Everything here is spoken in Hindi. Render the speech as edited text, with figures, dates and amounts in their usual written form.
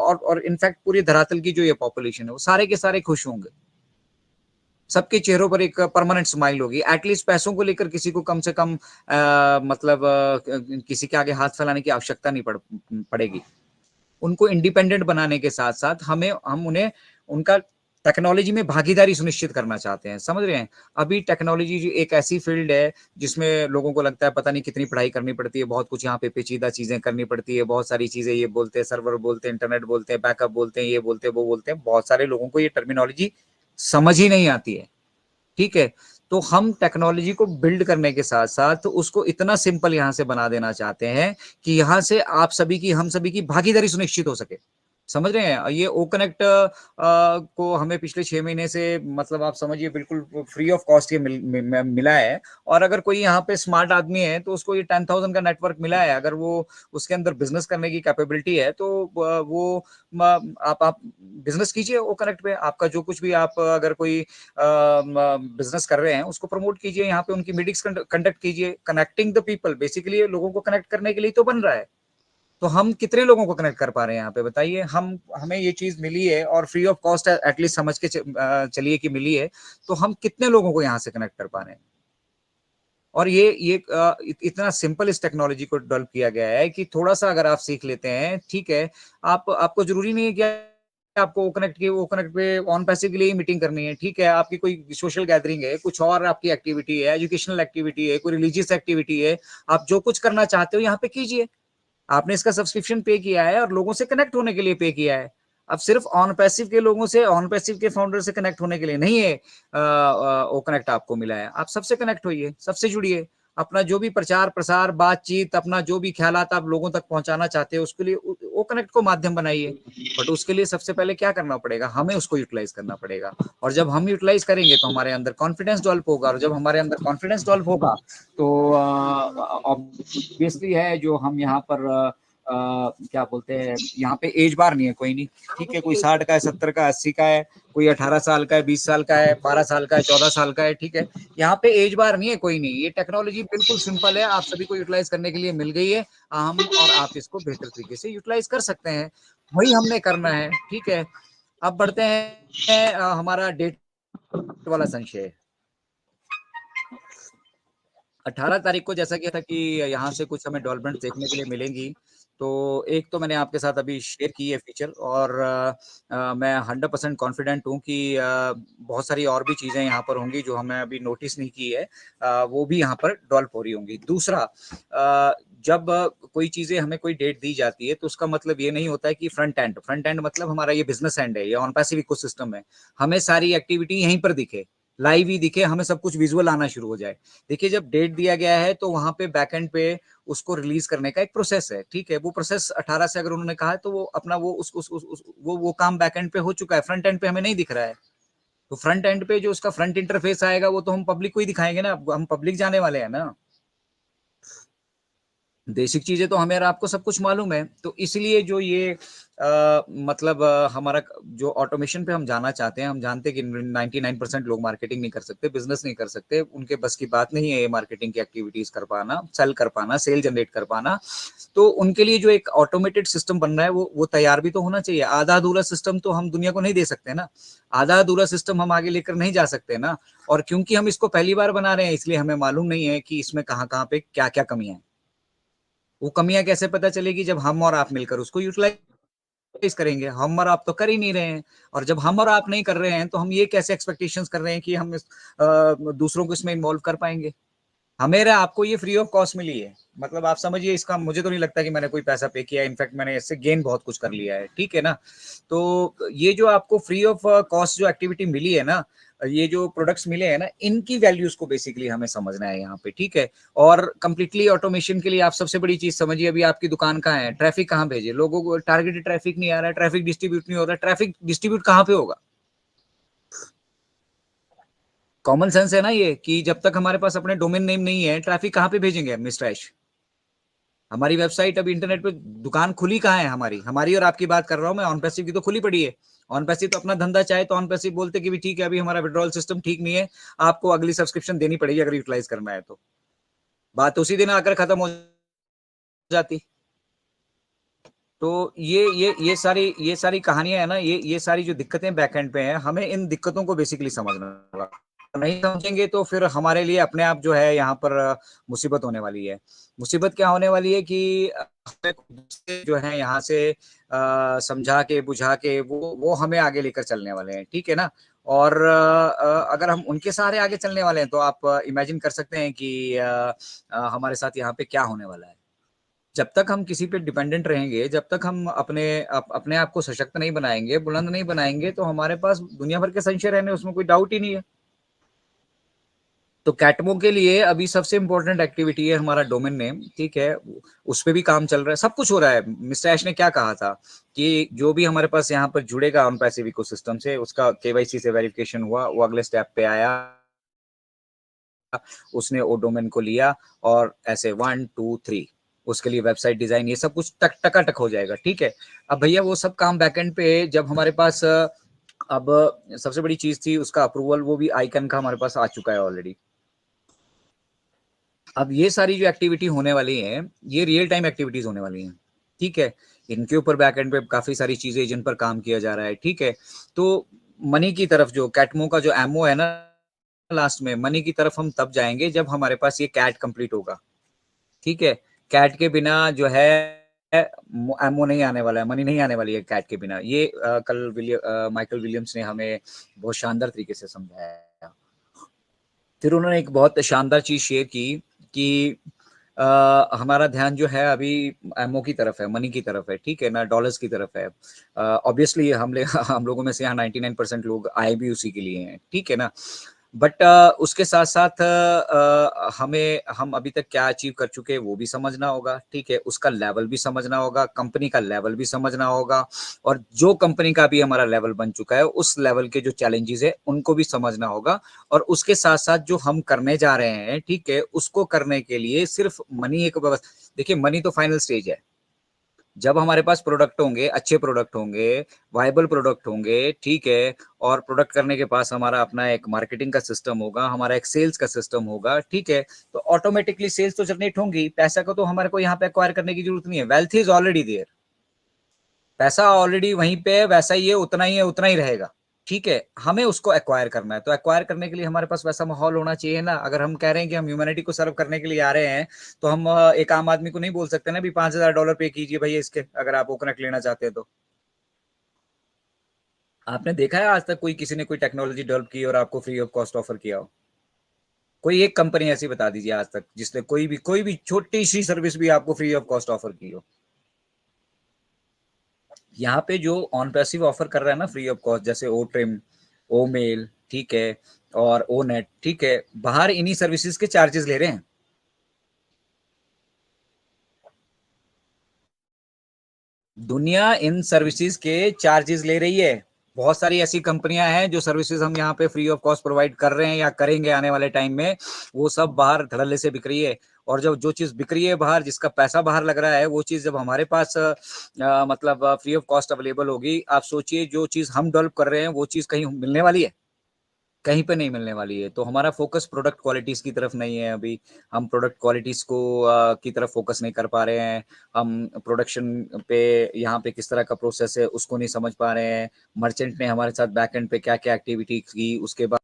और इनफैक्ट पूरी धरातल की जो ये पॉपुलेशन है वो सारे के सारे खुश होंगे, सबके चेहरों पर एक परमानेंट स्माइल होगी। एटलीस्ट पैसों को लेकर किसी को कम से कम मतलब किसी के आगे हाथ फैलाने की आवश्यकता नहीं पड़ेगी। उनको इंडिपेंडेंट बनाने के साथ साथ हम उन्हें उनका टेक्नोलॉजी में भागीदारी सुनिश्चित करना चाहते हैं, समझ रहे हैं। अभी टेक्नोलॉजी एक ऐसी फील्ड है जिसमें लोगों को लगता है पता नहीं कितनी पढ़ाई करनी पड़ती है, बहुत कुछ यहाँ पे पेचीदा चीजें करनी पड़ती है, बहुत सारी चीजें, ये बोलते हैं सर्वर बोलते हैं, इंटरनेट बोलते हैं, बैकअप बोलते हैं, ये बोलते हैं, वो बोलते हैं, बहुत सारे लोगों को ये टर्मिनोलॉजी समझ ही नहीं आती है, ठीक है। तो हम टेक्नोलॉजी को बिल्ड करने के साथ साथ उसको इतना सिंपल यहां से बना देना चाहते हैं कि यहां से आप सभी की, हम सभी की भागीदारी सुनिश्चित हो सके, समझ रहे हैं। ये ओ कनेक्ट को हमें पिछले 6 महीने से, मतलब आप समझिए बिल्कुल फ्री ऑफ कॉस्ट ये मिला है। और अगर कोई यहाँ पे स्मार्ट आदमी है तो उसको ये 10,000 का नेटवर्क मिला है, अगर वो उसके अंदर बिजनेस करने की कैपेबिलिटी है तो वो आप बिजनेस कीजिए ओ कनेक्ट पे। आपका जो कुछ भी, आप अगर कोई बिजनेस कर रहे हैं उसको प्रमोट कीजिए, यहाँ पे उनकी मीटिंग्स कंडक्ट कीजिए। कनेक्टिंग द पीपल, बेसिकली लोगों को कनेक्ट करने के लिए तो बन रहा है। तो हम कितने लोगों को कनेक्ट कर पा रहे हैं यहाँ पे बताइए। हमें ये चीज मिली है और फ्री ऑफ कॉस्ट एटलीस्ट समझ के चलिए कि मिली है, तो हम कितने लोगों को यहाँ से कनेक्ट कर पा रहे हैं। और ये इतना सिंपल इस टेक्नोलॉजी को डेवलप किया गया है कि थोड़ा सा अगर आप सीख लेते हैं, ठीक है, आपको जरूरी नहीं है कि आपको वो कनेक्ट पे ऑन पैसिव के लिए ही मीटिंग करनी है, ठीक है। आपकी कोई सोशल गैदरिंग है, कुछ और आपकी एक्टिविटी है, एजुकेशनल एक्टिविटी है, कोई रिलीजियस एक्टिविटी है, आप जो कुछ करना चाहते हो यहाँ पे कीजिए। आपने इसका सब्सक्रिप्शन पे किया है और लोगों से कनेक्ट होने के लिए पे किया है। अब सिर्फ ऑन पैसिव के लोगों से, ऑन पैसिव के फाउंडर से कनेक्ट होने के लिए नहीं है ओ कनेक्ट आपको मिला है। आप सबसे कनेक्ट होइए, सबसे जुड़िए। अपना जो भी प्रचार प्रसार, बातचीत, अपना जो भी ख्यालात आप लोगों तक पहुंचाना चाहते हो उसके लिए ओ कनेक्ट को माध्यम बनाइए। बट उसके लिए सबसे पहले क्या करना पड़ेगा, हमें उसको यूटिलाइज करना पड़ेगा। और जब हम यूटिलाइज करेंगे तो हमारे अंदर कॉन्फिडेंस डेवलप होगा, और जब हमारे अंदर कॉन्फिडेंस डेवलप होगा तो ऑब्वियसली है जो हम यहाँ पर क्या बोलते हैं, यहाँ पे एज बार नहीं है कोई नहीं, ठीक है। कोई 60 का है, 70 का, 80 का है, कोई 18 साल का है, 20 साल का है, 12 साल का है, 14 साल का है, ठीक है। यहाँ पे एज बार नहीं है कोई नहीं। ये टेक्नोलॉजी बिल्कुल सिंपल है, आप सभी को यूटिलाइज करने के लिए मिल गई है। हम और आप इसको बेहतर तरीके से यूटिलाइज कर सकते हैं, वही हमने करना है, ठीक है। अब बढ़ते हैं हमारा डेट वाला संशय। 18 तारीख को जैसा कि था कि यहाँ से कुछ हमें डेवलपमेंट देखने के लिए मिलेंगी। तो एक तो मैंने आपके साथ अभी शेयर की है फीचर, और मैं 100% कॉन्फिडेंट हूँ कि बहुत सारी और भी चीज़ें यहाँ पर होंगी जो हमें अभी नोटिस नहीं की है, वो भी यहाँ पर डेवलप हो रही होंगी। दूसरा, जब कोई चीज़ें हमें कोई डेट दी जाती है तो उसका मतलब ये नहीं होता है कि फ्रंट एंड मतलब हमारा ये बिजनेस एंड है, ये ऑन पैसिव इकोसिस्टम है, हमें सारी एक्टिविटी यहीं पर दिखे, लाइव ही दिखे, हमें सब कुछ विजुअल आना शुरू हो जाए। देखिए, जब डेट दिया गया है तो वहां पे बैकएंड पे उसको रिलीज करने का एक प्रोसेस है, ठीक है। वो प्रोसेस 18 से अगर उन्होंने कहा है तो वो अपना वो वो काम बैकएंड पे हो चुका है, फ्रंट एंड पे हमें नहीं दिख रहा है। तो फ्रंट एंड पे जो उसका फ्रंट इंटरफेस आएगा वो तो हम पब्लिक को ही दिखाएंगे ना, हम पब्लिक जाने वाले हैं ना। बेसिक चीजें तो हमें और आपको सब कुछ मालूम है। तो इसलिए जो ये मतलब हमारा जो ऑटोमेशन पे हम जाना चाहते हैं, हम जानते हैं कि 99% लोग मार्केटिंग नहीं कर सकते, बिजनेस नहीं कर सकते, उनके बस की बात नहीं है ये मार्केटिंग की एक्टिविटीज कर पाना, सेल कर पाना, सेल जनरेट कर पाना। तो उनके लिए जो एक ऑटोमेटेड सिस्टम बन रहा है वो तैयार भी तो होना चाहिए। आधा अधूरा सिस्टम तो हम दुनिया को नहीं दे सकते ना, आधा अधूरा सिस्टम हम आगे लेकर नहीं जा सकते ना। और क्योंकि हम इसको पहली बार बना रहे हैं इसलिए हमें मालूम नहीं है कि इसमें कहाँ कहाँ पे क्या क्या कमियां हैं। वो कमियां कैसे पता चलेगी, जब हम और आप मिलकर उसको यूटिलाइज करेंगे। हम और आप तो कर ही नहीं रहे हैं, और जब हम और आप नहीं कर रहे हैं तो हम ये कैसे एक्सपेक्टेशंस कर रहे हैं कि हम दूसरों को इसमें इन्वॉल्व कर पाएंगे। हमें आपको ये फ्री ऑफ कॉस्ट मिली है, मतलब आप समझिए, इसका मुझे तो नहीं लगता कि मैंने कोई पैसा पे किया है, इनफैक्ट मैंने इससे गेन बहुत कुछ कर लिया है, ठीक है ना। तो ये जो आपको फ्री ऑफ कॉस्ट जो एक्टिविटी मिली है ना, ये जो प्रोडक्ट्स मिले हैं ना, इनकी वैल्यूज को बेसिकली हमें समझना है यहाँ पे, ठीक है। और कंप्लीटली ऑटोमेशन के लिए आप सबसे बड़ी चीज समझिए, अभी आपकी दुकान कहाँ है, ट्रैफिक कहाँ भेजे, लोगों को टारगेटेड ट्रैफिक नहीं आ रहा है, ट्रैफिक डिस्ट्रीब्यूट नहीं हो रहा है, ट्रैफिक डिस्ट्रीब्यूट कहाँ पे होगा। कॉमन सेंस है ना ये, कि जब तक हमारे पास अपने डोमेन नेम नहीं है, ट्रैफिक कहाँ पे भेजेंगे मिस्टर ऐश। हमारी वेबसाइट अभी इंटरनेट पे दुकान खुली कहाँ है, हमारी हमारी और आपकी बात कर रहा हूँ मैं, ऑन पैसिव की तो खुली पड़ी है। ऑन पैसिव तो अपना धंधा चाहे तो ऑन पैसिव बोलते कि भी ठीक है, अभी हमारा विड्रॉल सिस्टम ठीक नहीं है, आपको अगली सब्सक्रिप्शन देनी पड़ेगी अगर यूटिलाइज करना है तो। बात उसी दिन आकर खत्म हो जाती। तो ये सारी कहानियाँ है ना, ये सारी जो दिक्कतें बैकएंड पे हैं, हमें इन दिक्कतों को बेसिकली समझना होगा। नहीं समझेंगे तो फिर हमारे लिए अपने आप जो है यहाँ पर मुसीबत होने वाली है। मुसीबत क्या होने वाली है कि हमें खुद से जो है यहाँ से समझा के, बुझा के वो हमें आगे लेकर चलने वाले हैं, ठीक है ना? और अगर हम उनके सहारे आगे चलने वाले हैं, तो आप इमेजिन कर सकते हैं कि हमारे साथ यहाँ पे क्या होने वाला है। जब तक हम किसी पे डिपेंडेंट रहेंगे, जब तक हम अपने आप को सशक्त नहीं बनाएँगे, बुलंद नहीं बनाएँगे, तो हमारे पास दुनिया भर के संशय रहने उसमें कोई डाउट ही नहीं है। तो कैटमो के लिए अभी सबसे इम्पोर्टेंट एक्टिविटी है हमारा डोमेन नेम, ठीक है? उस पे भी काम चल रहा है, सब कुछ हो रहा है। मिस्टर ऐश ने क्या कहा था कि जो भी हमारे पास यहाँ पर जुड़ेगा ऑन पैसिव इकोसिस्टम से, उसका केवाईसी से वेरिफिकेशन हुआ, वो अगले स्टेप पे आया, उसने वो डोमेन को लिया और ऐसे 1, 2, 3 उसके लिए वेबसाइट डिजाइन ये सब कुछ टकाटक हो जाएगा, ठीक है? अब भैया वो सब काम बैकएंड पे जब हमारे पास अब सबसे बड़ी चीज थी उसका अप्रूवल, वो भी आइकन का हमारे पास आ चुका है ऑलरेडी। अब ये सारी जो एक्टिविटी होने वाली है, ये रियल टाइम एक्टिविटीज होने वाली हैं, ठीक है? इनके ऊपर बैकएंड पे काफी सारी चीजें जिन पर काम किया जा रहा है, ठीक है? तो मनी की तरफ जो कैटमो का जो एमओ है ना, लास्ट में मनी की तरफ हम तब जाएंगे जब हमारे पास ये कैट कंप्लीट होगा, ठीक है? कैट के बिना जो है एमओ नहीं आने वाला है, मनी नहीं आने वाली है कैट के बिना। ये कल माइकल विलियम्स ने हमें बहुत शानदार तरीके से समझाया। फिर उन्होंने एक बहुत शानदार चीज शेयर की कि हमारा ध्यान जो है अभी एमओ की तरफ है, मनी की तरफ है, ठीक है ना? डॉलर्स की तरफ है। ऑब्वियसली हम लोगों में से यहाँ 99% लोग आए भी उसी के लिए हैं, ठीक है ना? बट उसके साथ-साथ हम अभी तक क्या अचीव कर चुके हैं वो भी समझना होगा, ठीक है? उसका लेवल भी समझना होगा, कंपनी का लेवल भी समझना होगा और जो कंपनी का भी हमारा लेवल बन चुका है, उस लेवल के जो चैलेंजेज़ हैं, उनको भी समझना होगा और उसके साथ-साथ जो हम करने जा रहे हैं, ठीक है? उसको करने के लिए सिर्फ़ मनी एक देखिए मनी तो फाइनल स्टेज है। जब हमारे पास प्रोडक्ट होंगे, अच्छे प्रोडक्ट होंगे, वायबल प्रोडक्ट होंगे, ठीक है? और प्रोडक्ट करने के पास हमारा अपना एक मार्केटिंग का सिस्टम होगा, हमारा एक सेल्स का सिस्टम होगा, ठीक है? तो ऑटोमैटिकली सेल्स तो जनरेट होंगी, पैसा को तो हमारे को यहाँ पे एक्वायर करने की ज़रूरत नहीं है, वेल्थ इज़ ऑलरेडी देयर। पैसा ऑलरेडी वहीं पे है, वैसा ही है, उतना ही है, उतना ही रहेगा। ठीक है, हमें उसको एक्वायर करना है, तो एक्वायर करने के लिए हमारे पास वैसा माहौल होना चाहिए ना। अगर हम कह रहे हैं कि हम ह्यूमैनिटी को सर्व करने के लिए आ रहे हैं, तो हम एक आम आदमी को नहीं बोल सकते ना भी $5000 पे कीजिए भैया इसके, अगर आप वो कनेक्ट लेना चाहते हैं तो। आपने देखा है आज तक कोई किसी ने कोई टेक्नोलॉजी डेवलप की और आपको फ्री ऑफ कॉस्ट ऑफर किया हो? कोई एक कंपनी ऐसी बता दीजिए आज तक जिसने कोई भी छोटी-सी सर्विस भी आपको फ्री ऑफ कॉस्ट ऑफर की हो? यहाँ पे जो ऑन पैसिव ऑफर कर रहा है ना फ्री ऑफ कॉस्ट, जैसे ओ ट्रिम, ओ मेल, ठीक है, और ओ नेट, ठीक है, बाहर इन्हीं सर्विसेज के चार्जेस ले रहे हैं। दुनिया इन सर्विसेज के चार्जेस ले रही है। बहुत सारी ऐसी कंपनियां हैं जो सर्विसेज हम यहाँ पे फ्री ऑफ कॉस्ट प्रोवाइड कर रहे हैं या करेंगे आने वाले टाइम में, वो सब बाहर धड़ल्ले से बिक रही है। और जब जो चीज बिक रही है बाहर, जिसका पैसा बाहर लग रहा है, वो चीज जब हमारे पास मतलब फ्री ऑफ कॉस्ट अवेलेबल होगी, आप सोचिए जो चीज हम डेवलप कर रहे हैं वो चीज कहीं मिलने वाली है? कहीं पे नहीं मिलने वाली है। तो हमारा फ़ोकस प्रोडक्ट क्वालिटीज़ की तरफ नहीं है अभी। हम प्रोडक्ट क्वालिटीज़ को की तरफ फ़ोकस नहीं कर पा रहे हैं। हम प्रोडक्शन पे यहाँ पे किस तरह का प्रोसेस है उसको नहीं समझ पा रहे हैं। मर्चेंट ने हमारे साथ बैक एंड पे क्या-क्या एक्टिविटी की, उसके बाद